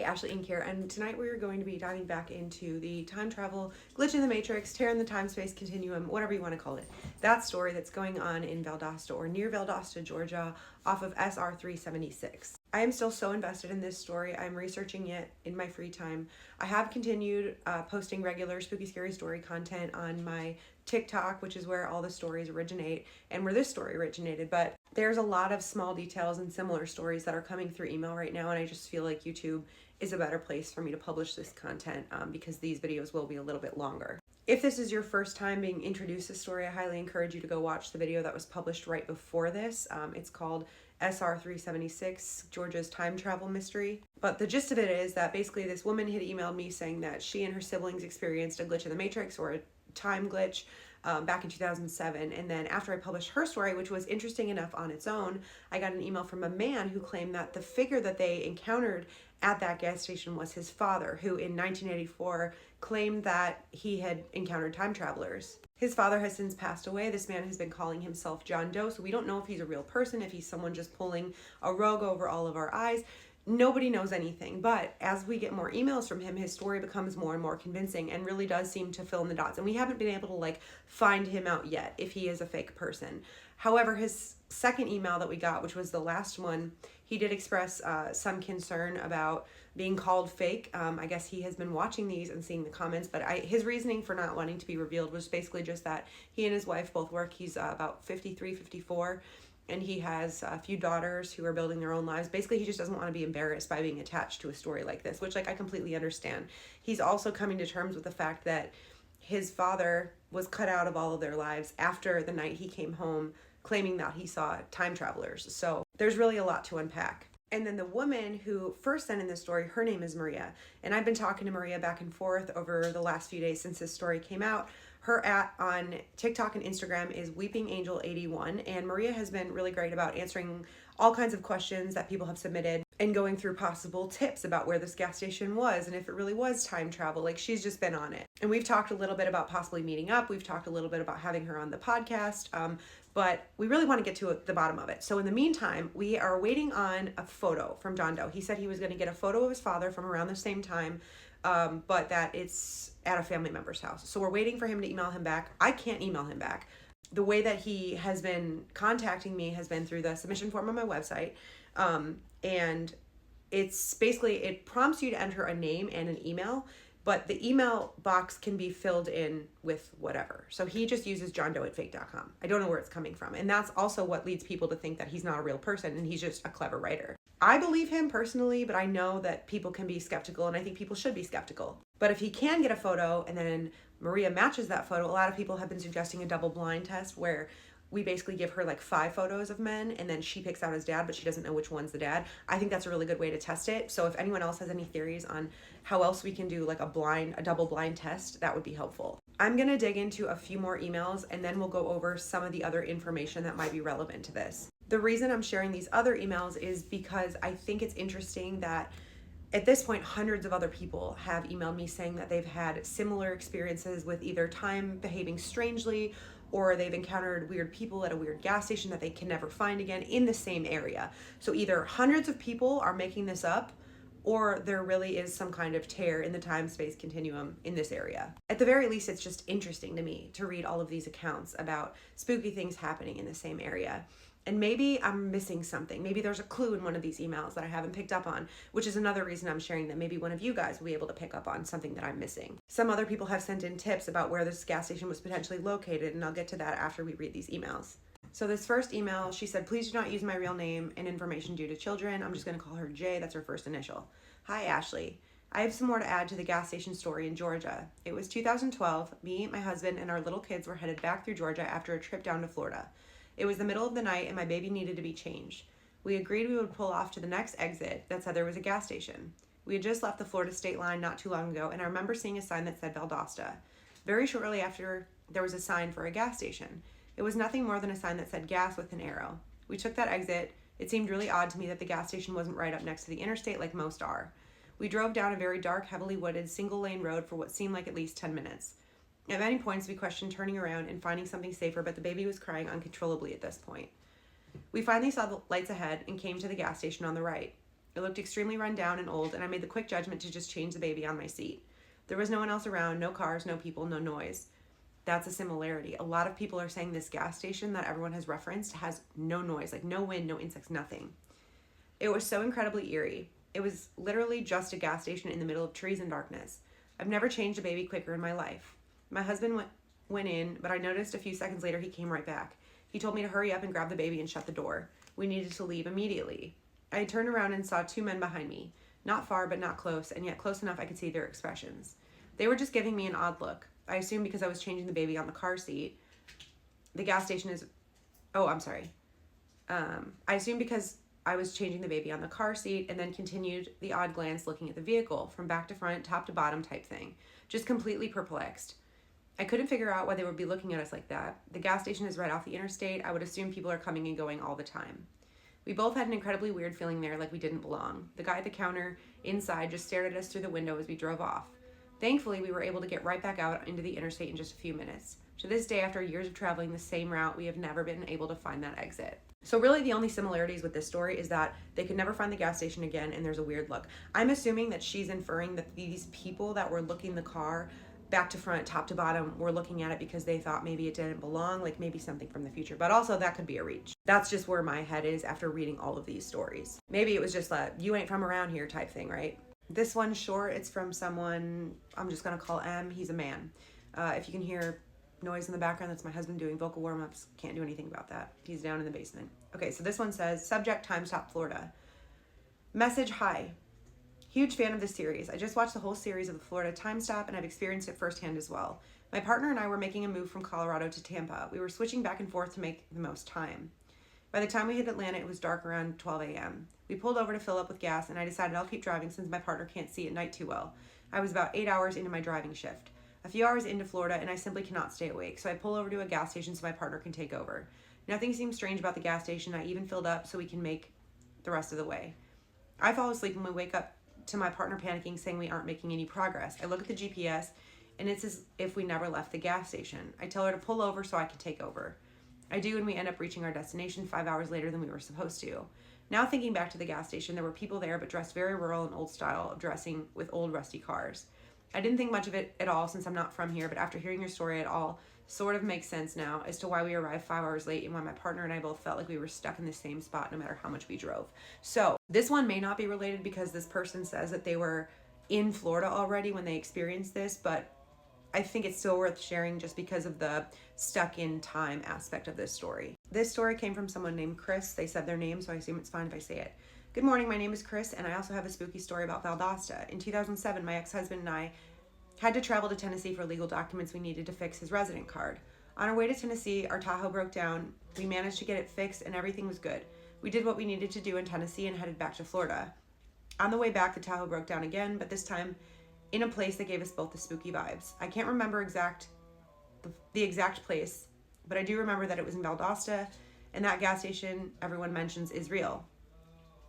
Ashley here, and tonight we are going to be diving back into the time travel, glitch in the matrix, tear in the time-space continuum, whatever you want to call it. That story that's going on in Valdosta or near Valdosta, Georgia, off of SR 376. I am still so invested in this story. I'm researching it in my free time. I have continued posting regular spooky scary story content on my TikTok, which is where all the stories originate and where this story originated, but there's a lot of small details and similar stories that are coming through email right now, and I just feel like YouTube is a better place for me to publish this content because these videos will be a little bit longer. If this is your first time being introduced to the story, I highly encourage you to go watch the video that was published right before this. It's called SR 376, Georgia's Time Travel Mystery. But the gist of it is that basically this woman had emailed me saying that she and her siblings experienced a glitch in the matrix or a time glitch back in 2007. And then after I published her story, which was interesting enough on its own, I got an email from a man who claimed that the figure that they encountered at that gas station was his father, who in 1984 claimed that he had encountered time travelers. His father has since passed away. This man has been calling himself John Doe, so we don't know if he's a real person, if he's someone just pulling a rug over all of our eyes. Nobody knows anything, but as we get more emails from him, his story becomes more and more convincing and really does seem to fill in the dots. And we haven't been able to find him out yet if he is a fake person. However, his second email that we got, which was the last one, he did express some concern about being called fake. I guess he has been watching these and seeing the comments, but his reasoning for not wanting to be revealed was basically just that he and his wife both work. He's about 53, 54. And he has a few daughters who are building their own lives. Basically, he just doesn't want to be embarrassed by being attached to a story like this, which I completely understand. He's also coming to terms with the fact that his father was cut out of all of their lives after the night he came home, claiming that he saw time travelers. So there's really a lot to unpack. And then the woman who first sent in this story, her name is Maria. And I've been talking to Maria back and forth over the last few days since this story came out. Her on TikTok and Instagram is weepingangel81, and Maria has been really great about answering all kinds of questions that people have submitted and going through possible tips about where this gas station was and if it really was time travel. She's just been on it. And we've talked a little bit about possibly meeting up. We've talked a little bit about having her on the podcast, but we really want to get to the bottom of it. So in the meantime, we are waiting on a photo from John Doe. He said he was going to get a photo of his father from around the same time, but that it's at a family member's house. So we're waiting for him to email him back. I can't email him back. The way that he has been contacting me has been through the submission form on my website. And it's basically, it prompts you to enter a name and an email, but the email box can be filled in with whatever. So he just uses johndoe@fake.com. I don't know where it's coming from. And that's also what leads people to think that he's not a real person and he's just a clever writer. I believe him personally, but I know that people can be skeptical, and I think people should be skeptical. But if he can get a photo and then Maria matches that photo, a lot of people have been suggesting a double blind test where we basically give her 5 photos of men and then she picks out his dad, but she doesn't know which one's the dad. I think that's a really good way to test it. So if anyone else has any theories on how else we can do a double blind test, that would be helpful. I'm going to dig into a few more emails and then we'll go over some of the other information that might be relevant to this. The reason I'm sharing these other emails is because I think it's interesting that at this point, hundreds of other people have emailed me saying that they've had similar experiences with either time behaving strangely or they've encountered weird people at a weird gas station that they can never find again in the same area. So either hundreds of people are making this up or there really is some kind of tear in the time-space continuum in this area. At the very least, it's just interesting to me to read all of these accounts about spooky things happening in the same area. And maybe I'm missing something. Maybe there's a clue in one of these emails that I haven't picked up on, which is another reason I'm sharing that maybe one of you guys will be able to pick up on something that I'm missing. Some other people have sent in tips about where this gas station was potentially located, and I'll get to that after we read these emails. So this first email, she said, please do not use my real name and information due to children. I'm just going to call her J. That's her first initial. Hi, Ashley. I have some more to add to the gas station story in Georgia. It was 2012. Me, my husband, and our little kids were headed back through Georgia after a trip down to Florida. It was the middle of the night and my baby needed to be changed. We agreed we would pull off to the next exit that said there was a gas station. We had just left the Florida state line not too long ago, and I remember seeing a sign that said Valdosta. Very shortly after, there was a sign for a gas station. It was nothing more than a sign that said gas with an arrow. We took that exit. It seemed really odd to me that the gas station wasn't right up next to the interstate like most are. We drove down a very dark, heavily wooded, single-lane road for what seemed like at least 10 minutes. At many points, we questioned turning around and finding something safer, but the baby was crying uncontrollably at this point. We finally saw the lights ahead and came to the gas station on the right. It looked extremely run down and old, and I made the quick judgment to just change the baby on my seat. There was no one else around, no cars, no people, no noise. That's a similarity. A lot of people are saying this gas station that everyone has referenced has no noise, like no wind, no insects, nothing. It was so incredibly eerie. It was literally just a gas station in the middle of trees and darkness. I've never changed a baby quicker in my life. My husband went in, but I noticed a few seconds later he came right back. He told me to hurry up and grab the baby and shut the door. We needed to leave immediately. I turned around and saw two men behind me. Not far, but not close, and yet close enough I could see their expressions. They were just giving me an odd look. I assumed because I was changing the baby on the car seat. The gas station is... Oh, I'm sorry. I assumed because I was changing the baby on the car seat, and then continued the odd glance looking at the vehicle, from back to front, top to bottom type thing. Just completely perplexed. I couldn't figure out why they would be looking at us like that. The gas station is right off the interstate. I would assume people are coming and going all the time. We both had an incredibly weird feeling there, like we didn't belong. The guy at the counter inside just stared at us through the window as we drove off. Thankfully, we were able to get right back out into the interstate in just a few minutes. To this day, after years of traveling the same route, we have never been able to find that exit. So really the only similarities with this story is that they could never find the gas station again, and there's a weird look. I'm assuming that she's inferring that these people that were looking the car back to front, top to bottom, were looking at it because they thought maybe it didn't belong, like maybe something from the future. But also that could be a reach. That's just where my head is after reading all of these stories. Maybe it was just a you ain't from around here type thing, right? This one's short. It's from someone I'm just going to call M. He's a man. If you can hear noise in the background, that's my husband doing vocal warm-ups. Can't do anything about that. He's down in the basement. Okay, so this one says, subject, time stop, Florida. Message, hi. Huge fan of this series. I just watched the whole series of the Florida time stop, and I've experienced it firsthand as well. My partner and I were making a move from Colorado to Tampa. We were switching back and forth to make the most time. By the time we hit Atlanta, it was dark around 12 a.m. We pulled over to fill up with gas, and I decided I'll keep driving since my partner can't see at night too well. I was about 8 hours into my driving shift. A few hours into Florida, and I simply cannot stay awake, so I pull over to a gas station so my partner can take over. Nothing seems strange about the gas station. I even filled up so we can make the rest of the way. I fall asleep and we wake up to my partner panicking, saying we aren't making any progress. I look at the GPS, and it's as if we never left the gas station. I tell her to pull over so I can take over. I do, and we end up reaching our destination 5 hours later than we were supposed to. Now thinking back to the gas station, there were people there, but dressed very rural and old style of dressing with old rusty cars. I didn't think much of it at all since I'm not from here, but after hearing your story, it all sort of makes sense now as to why we arrived 5 hours late and why my partner and I both felt like we were stuck in the same spot no matter how much we drove. So this one may not be related because this person says that they were in Florida already when they experienced this, but I think it's still worth sharing just because of the stuck in time aspect of this story. This story came from someone named Chris. They said their name, so I assume it's fine if I say it. Good morning, my name is Chris, and I also have a spooky story about Valdosta. In 2007, my ex-husband and I had to travel to Tennessee for legal documents we needed to fix his resident card. On our way to Tennessee, our Tahoe broke down. We managed to get it fixed, and everything was good. We did what we needed to do in Tennessee and headed back to Florida. On the way back, the Tahoe broke down again, but this time in a place that gave us both the spooky vibes. I can't remember the exact place, but I do remember that it was in Valdosta, and that gas station everyone mentions is real.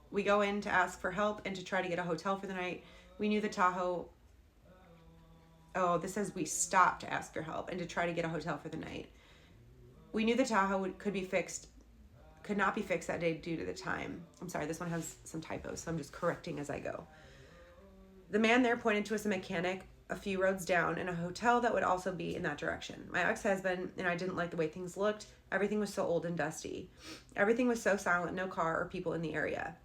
We go in to ask for help and to try to get a hotel for the night. We knew the Tahoe... Oh, this says we stopped to ask for help and to try to get a hotel for the night. We knew the Tahoe could not be fixed that day due to the time. I'm sorry, this one has some typos, so I'm just correcting as I go. The man there pointed to us a mechanic a few roads down and a hotel that would also be in that direction. My ex-husband and I didn't like the way things looked. Everything was so old and dusty. Everything was so silent, no car or people in the area.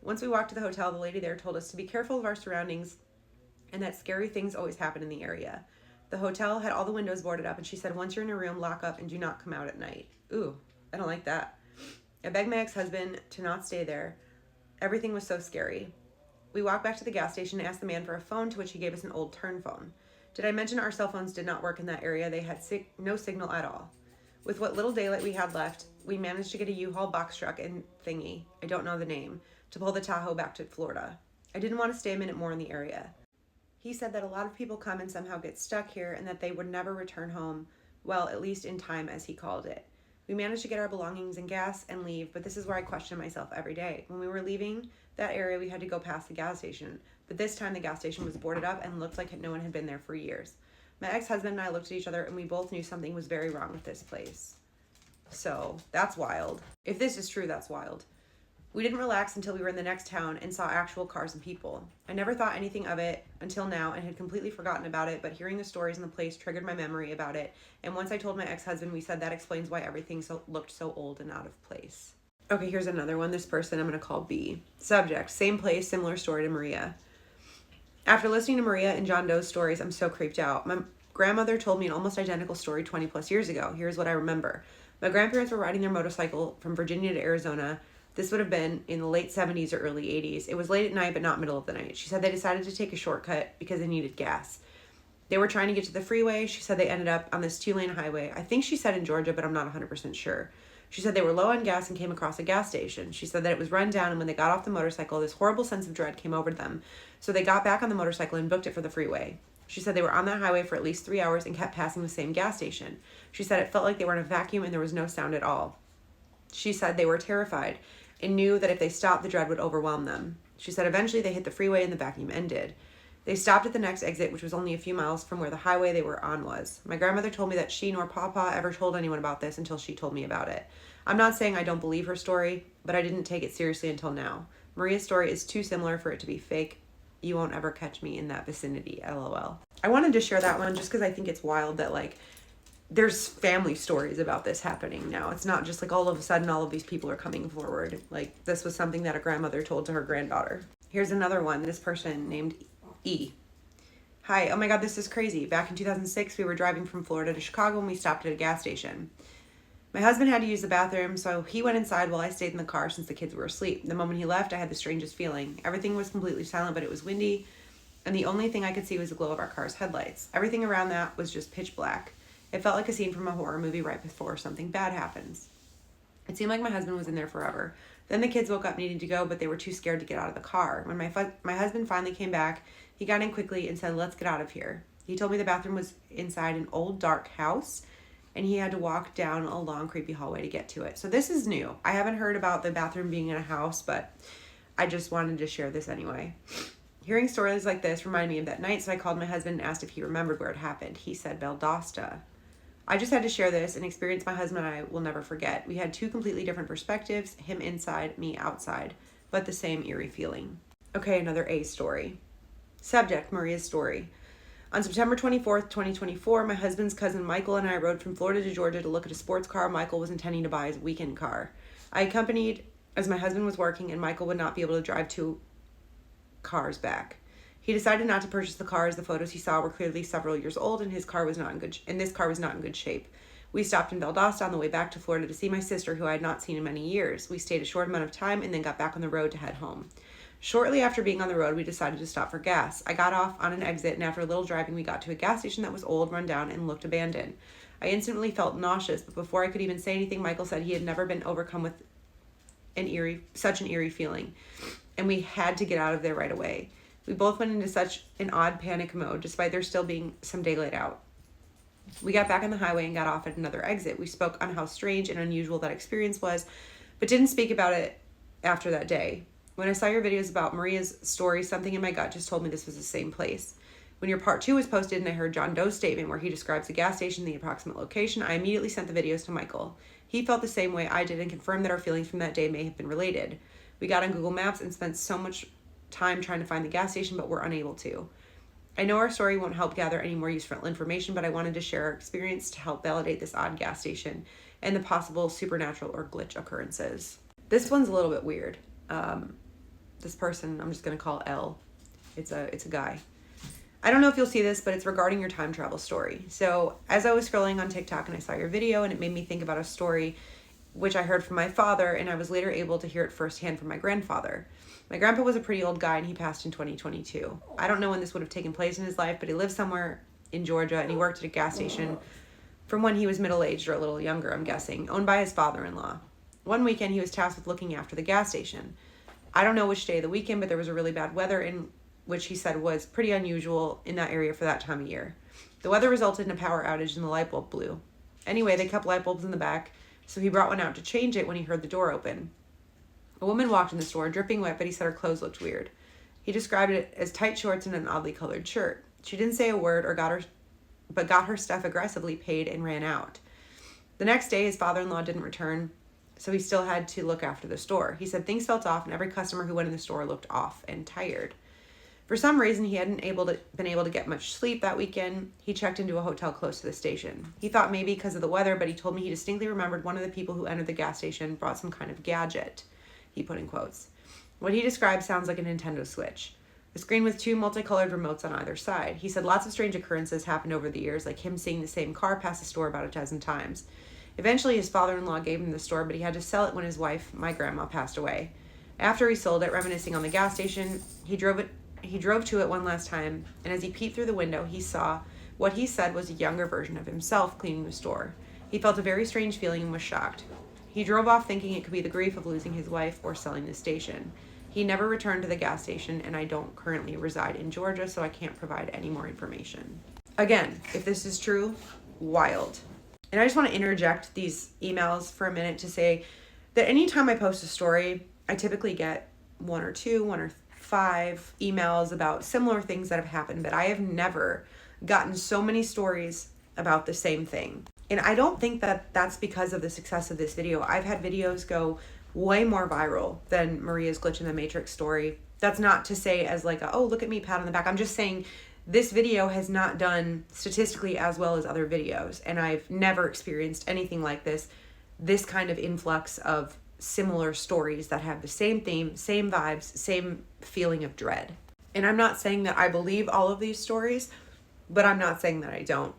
Once we walked to the hotel, the lady there told us to be careful of our surroundings and that scary things always happen in the area. The hotel had all the windows boarded up, and she said once you're in a room, lock up and do not come out at night. Ooh, I don't like that. I begged my ex-husband to not stay there. Everything was so scary. We walked back to the gas station and asked the man for a phone, to which he gave us an old turn phone. Did I mention our cell phones did not work in that area? They had no signal at all. With what little daylight we had left, we managed to get a U-Haul box truck and thingy, I don't know the name, to pull the Tahoe back to Florida. I didn't want to stay a minute more in the area. He said that a lot of people come and somehow get stuck here and that they would never return home, well, at least in time, as he called it. We managed to get our belongings and gas and leave, but this is where I question myself every day. When we were leaving that area, we had to go past the gas station, but this time the gas station was boarded up and looked like no one had been there for years. My ex-husband and I looked at each other and we both knew something was very wrong with this place. So, that's wild. If this is true, that's wild. We didn't relax until we were in the next town and saw actual cars and people. I never thought anything of it until now and had completely forgotten about it, but hearing the stories in the place triggered my memory about it, and once I told my ex-husband, we said that explains why everything looked so old and out of place. Okay, here's another one. This person I'm going to call B. Subject, same place, similar story to Maria. After listening to Maria and John Doe's stories, I'm so creeped out. My grandmother told me an almost identical story 20 plus years ago. Here's what I remember. My grandparents were riding their motorcycle from Virginia to Arizona. This would have been in the late 70s or early 80s. It was late at night, but not middle of the night. She said they decided to take a shortcut because they needed gas. They were trying to get to the freeway. She said they ended up on this 2-lane highway. I think she said in Georgia, but I'm not 100% sure. She said they were low on gas and came across a gas station. She said that it was run down, and when they got off the motorcycle, this horrible sense of dread came over them. So they got back on the motorcycle and booked it for the freeway. She said they were on that highway for at least 3 hours and kept passing the same gas station. She said it felt like they were in a vacuum and there was no sound at all. She said they were terrified and knew that if they stopped, the dread would overwhelm them. She said eventually they hit the freeway and the vacuum ended. They stopped at the next exit, which was only a few miles from where the highway they were on was. My grandmother told me that she nor Papa ever told anyone about this until she told me about it. I'm not saying I don't believe her story, but I didn't take it seriously until now. Maria's story is too similar for it to be fake. You won't ever catch me in that vicinity, LOL. I wanted to share that one just because I think it's wild that, like, there's family stories about this happening now. It's not just like all of a sudden all of these people are coming forward. Like, this was something that a grandmother told to her granddaughter. Here's another one. This person named E. Hi, oh my God, this is crazy. Back in 2006, we were driving from Florida to Chicago and we stopped at a gas station. My husband had to use the bathroom, so he went inside while I stayed in the car since the kids were asleep. The moment he left, I had the strangest feeling. Everything was completely silent, but it was windy, and the only thing I could see was the glow of our car's headlights. Everything around that was just pitch black. It felt like a scene from a horror movie right before something bad happens. It seemed like my husband was in there forever. Then the kids woke up needing to go, but they were too scared to get out of the car. When my husband finally came back, he got in quickly and said, "Let's get out of here." He told me the bathroom was inside an old dark house, and he had to walk down a long, creepy hallway to get to it. So this is new. I haven't heard about the bathroom being in a house, but I just wanted to share this anyway. Hearing stories like this reminded me of that night, so I called my husband and asked if he remembered where it happened. He said Valdosta. I just had to share this, an experience my husband and I will never forget. We had two completely different perspectives, him inside, me outside, but the same eerie feeling. Okay, another A story. Subject, Maria's story. On September 24th, 2024, my husband's cousin Michael and I rode from Florida to Georgia to look at a sports car Michael was intending to buy as a weekend car. I accompanied as my husband was working and Michael would not be able to drive 2 cars back. He decided not to purchase the car as the photos he saw were clearly several years old and this car was not in good shape. We stopped in Valdosta on the way back to Florida to see my sister, who I had not seen in many years. We stayed a short amount of time and then got back on the road to head home. Shortly after being on the road, we decided to stop for gas. I got off on an exit, and after a little driving, we got to a gas station that was old, run down, and looked abandoned. I instantly felt nauseous, but before I could even say anything, Michael said he had never been overcome with such an eerie feeling, and we had to get out of there right away. We both went into such an odd panic mode, despite there still being some daylight out. We got back on the highway and got off at another exit. We spoke on how strange and unusual that experience was, but didn't speak about it after that day. When I saw your videos about Maria's story, something in my gut just told me this was the same place. When your part 2 was posted and I heard John Doe's statement where he describes the gas station and the approximate location, I immediately sent the videos to Michael. He felt the same way I did and confirmed that our feelings from that day may have been related. We got on Google Maps and spent so much time trying to find the gas station, but were unable to. I know our story won't help gather any more useful information, but I wanted to share our experience to help validate this odd gas station and the possible supernatural or glitch occurrences. This one's a little bit weird. This person, I'm just going to call L. It's a guy. I don't know if you'll see this, but it's regarding your time travel story. So as I was scrolling on TikTok and I saw your video, and it made me think about a story which I heard from my father, and I was later able to hear it firsthand from my grandfather. My grandpa was a pretty old guy, and he passed in 2022. I don't know when this would have taken place in his life, but he lived somewhere in Georgia, and he worked at a gas station from when he was middle-aged or a little younger, I'm guessing, owned by his father-in-law. One weekend, he was tasked with looking after the gas station. I don't know which day of the weekend, but there was a really bad weather, in which he said was pretty unusual in that area for that time of year. The weather resulted in a power outage and the light bulb blew. Anyway, they kept light bulbs in the back, so he brought one out to change it when he heard the door open. A woman walked in the store, dripping wet, but he said her clothes looked weird. He described it as tight shorts and an oddly colored shirt. She didn't say a word but got her stuff aggressively, paid, and ran out. The next day, his father-in-law didn't return so he still had to look after the store. He said things felt off and every customer who went in the store looked off and tired. For some reason, he hadn't been able to get much sleep that weekend. He checked into a hotel close to the station. He thought maybe because of the weather, but he told me he distinctly remembered one of the people who entered the gas station brought some kind of gadget, he put in quotes. What he described sounds like a Nintendo Switch. A screen with 2 multicolored remotes on either side. He said lots of strange occurrences happened over the years, like him seeing the same car pass the store about a dozen times. Eventually, his father-in-law gave him the store, but he had to sell it when his wife, my grandma, passed away. After he sold it, reminiscing on the gas station, he drove to it one last time, and as he peeped through the window, he saw what he said was a younger version of himself cleaning the store. He felt a very strange feeling and was shocked. He drove off thinking it could be the grief of losing his wife or selling the station. He never returned to the gas station, and I don't currently reside in Georgia, so I can't provide any more information. Again, if this is true, wild. And I just want to interject these emails for a minute to say that anytime I post a story, I typically get 1 or 5 emails about similar things that have happened, but I have never gotten so many stories about the same thing. And I don't think that that's because of the success of this video. I've had videos go way more viral than Maria's Glitch in the Matrix story. That's not to say as like, oh, look at me, pat on the back. I'm just saying this video has not done statistically as well as other videos. And I've never experienced anything like this kind of influx of similar stories that have the same theme, same vibes, same feeling of dread. And I'm not saying that I believe all of these stories, but I'm not saying that I don't.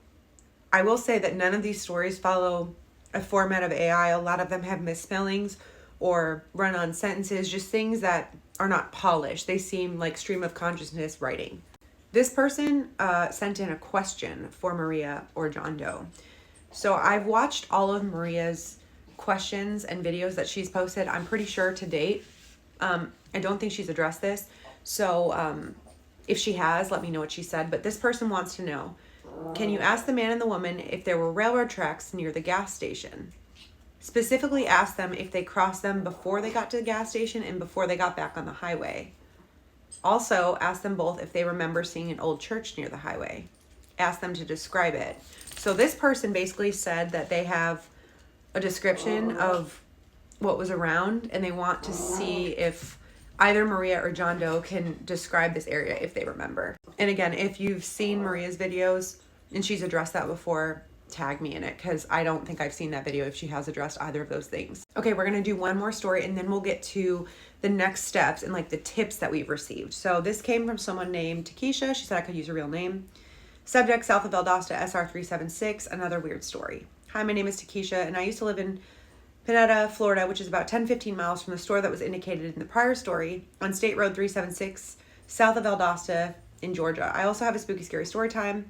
I will say that none of these stories follow a format of AI. A lot of them have misspellings or run-on sentences, just things that are not polished. They seem like stream of consciousness writing. This person sent in a question for Maria or John Doe. So I've watched all of Maria's questions and videos that she's posted, I'm pretty sure to date. I don't think she's addressed this. So if she has, let me know what she said. But this person wants to know, can you ask the man and the woman if there were railroad tracks near the gas station? Specifically ask them if they crossed them before they got to the gas station and before they got back on the highway. Also, ask them both if they remember seeing an old church near the highway. Ask them to describe it. So this person basically said that they have a description of what was around and they want to see if either Maria or John Doe can describe this area if they remember. And again, if you've seen Maria's videos and she's addressed that before, tag me in it because I don't think I've seen that video if she has addressed either of those things. Okay, we're going to do one more story and then we'll get to the next steps and like the tips that we've received. So this came from someone named Takesha. She said I could use her real name. Subject, south of Valdosta, SR376, another weird story. Hi, my name is Takesha and I used to live in Pineda, Florida, which is about 10-15 miles from the store that was indicated in the prior story on State Road 376, south of Valdosta in Georgia. I also have a spooky, scary story time.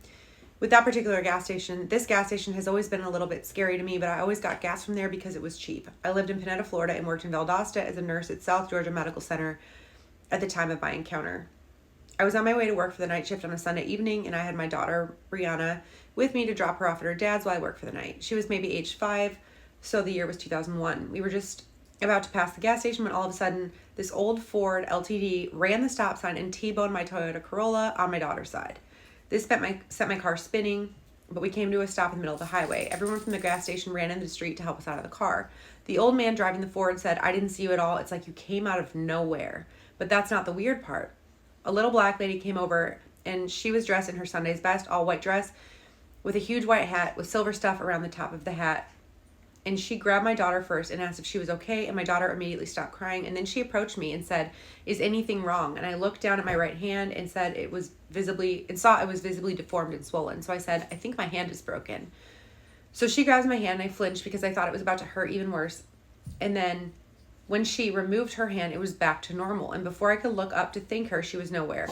With that particular gas station, this gas station has always been a little bit scary to me, but I always got gas from there because it was cheap. I lived in Pineda, Florida, and worked in Valdosta as a nurse at South Georgia Medical Center at the time of my encounter. I was on my way to work for the night shift on a Sunday evening, and I had my daughter, Brianna, with me to drop her off at her dad's while I worked for the night. She was maybe age 5, so the year was 2001. We were just about to pass the gas station when all of a sudden, this old Ford LTD ran the stop sign and T-boned my Toyota Corolla on my daughter's side. This set my car spinning, but we came to a stop in the middle of the highway. Everyone from the gas station ran into the street to help us out of the car. The old man driving the Ford said, I didn't see you at all. It's like you came out of nowhere. But that's not the weird part. A little black lady came over, and she was dressed in her Sunday's best, all white dress, with a huge white hat with silver stuff around the top of the hat. And she grabbed my daughter first and asked if she was okay, and my daughter immediately stopped crying. And then she approached me and said, is anything wrong? And I looked down at my right hand and saw it was visibly deformed and swollen. So I said, I think my hand is broken. So she grabs my hand and I flinched because I thought it was about to hurt even worse. And then when she removed her hand, it was back to normal. And before I could look up to thank her, she was nowhere.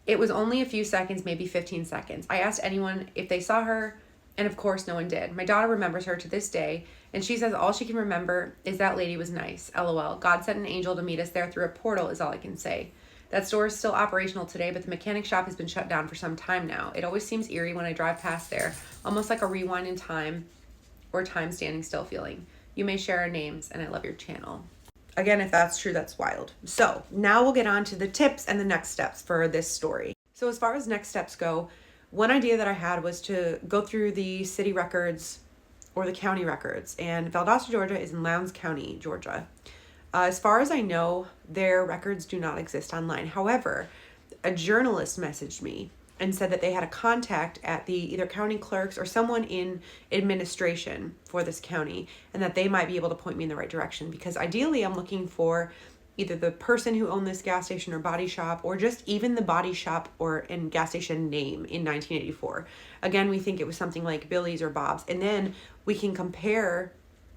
It was only a few seconds, maybe 15 seconds. I asked anyone if they saw her, and of course, no one did. My daughter remembers her to this day, and she says all she can remember is that lady was nice. LOL. God sent an angel to meet us there through a portal is all I can say. That store is still operational today, but the mechanic shop has been shut down for some time now. It always seems eerie when I drive past there, almost like a rewind in time or time standing still feeling. You may share our names, and I love your channel. Again, if that's true, that's wild. So now we'll get on to the tips and the next steps for this story. So as far as next steps go, one idea that I had was to go through the city records or the county records, and Valdosta, Georgia is in Lowndes County, Georgia. As far as I know, their records do not exist online. However, a journalist messaged me and said that they had a contact at the either county clerks or someone in administration for this county, and that they might be able to point me in the right direction, because ideally I'm looking for either the person who owned this gas station or body shop, or just even the body shop or and gas station name in 1984. Again, we think it was something like Billy's or Bob's, and then we can compare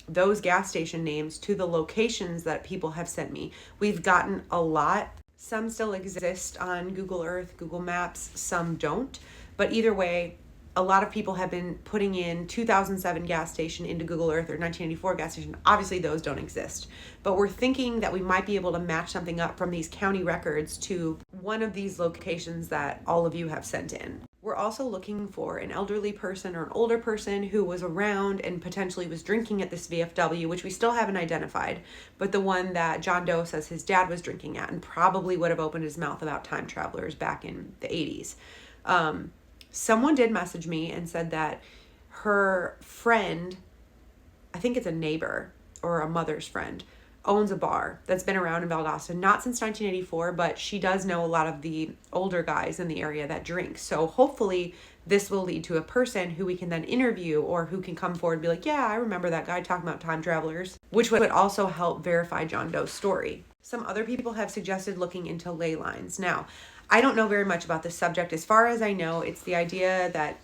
those gas station names to the locations that people have sent me. We've gotten a lot. Some still exist on Google Earth, Google Maps, some don't. But either way, a lot of people have been putting in 2007 gas station into Google Earth or 1984 gas station. Obviously, those don't exist. But we're thinking that we might be able to match something up from these county records to one of these locations that all of you have sent in. We're also looking for an elderly person or an older person who was around and potentially was drinking at this VFW, which we still haven't identified, but the one that John Doe says his dad was drinking at and probably would have opened his mouth about time travelers back in the 80s. Someone did message me and said that her friend, I think it's a neighbor or a mother's friend, owns a bar that's been around in Valdosta, not since 1984, but she does know a lot of the older guys in the area that drink. So hopefully this will lead to a person who we can then interview, or who can come forward and be like, yeah, I remember that guy talking about time travelers, which would also help verify John Doe's story. Some other people have suggested looking into ley lines. Now, I don't know very much about this subject. As far as I know, it's the idea that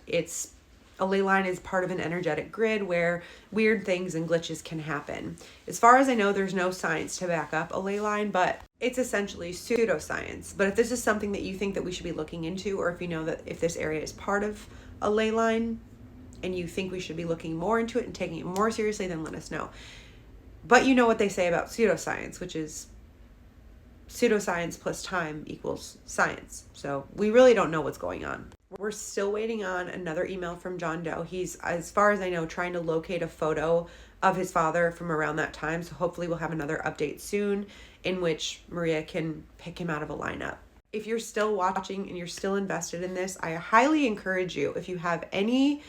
a ley line is part of an energetic grid where weird things and glitches can happen. As far as I know, there's no science to back up a ley line, but it's essentially pseudoscience. But if this is something that you think that we should be looking into, or if you know that if this area is part of a ley line and you think we should be looking more into it and taking it more seriously, then let us know. But you know what they say about pseudoscience, which is pseudoscience plus time equals science. So we really don't know what's going on. We're still waiting on another email from John Doe. He's, as far as I know, trying to locate a photo of his father from around that time. So hopefully we'll have another update soon in which Maria can pick him out of a lineup. If you're still watching and you're still invested in this, I highly encourage you, if you have any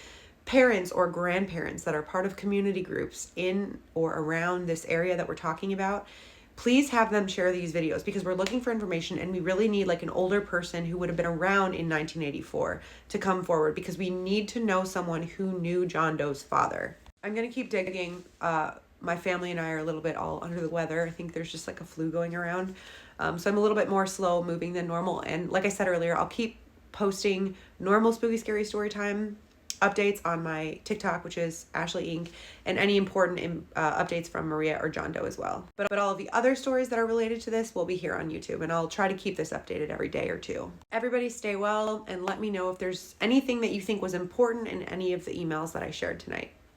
parents or grandparents that are part of community groups in or around this area that we're talking about, please have them share these videos, because we're looking for information and we really need like an older person who would have been around in 1984 to come forward, because we need to know someone who knew John Doe's father. I'm going to keep digging. My family and I are a little bit all under the weather. I think there's just like a flu going around. So I'm a little bit more slow moving than normal. And like I said earlier, I'll keep posting normal spooky scary story time updates on my TikTok, which is ashleeinc, and any important updates from Maria or John Doe as well. But all of the other stories that are related to this will be here on YouTube, and I'll try to keep this updated every day or two. Everybody stay well, and let me know if there's anything that you think was important in any of the emails that I shared tonight.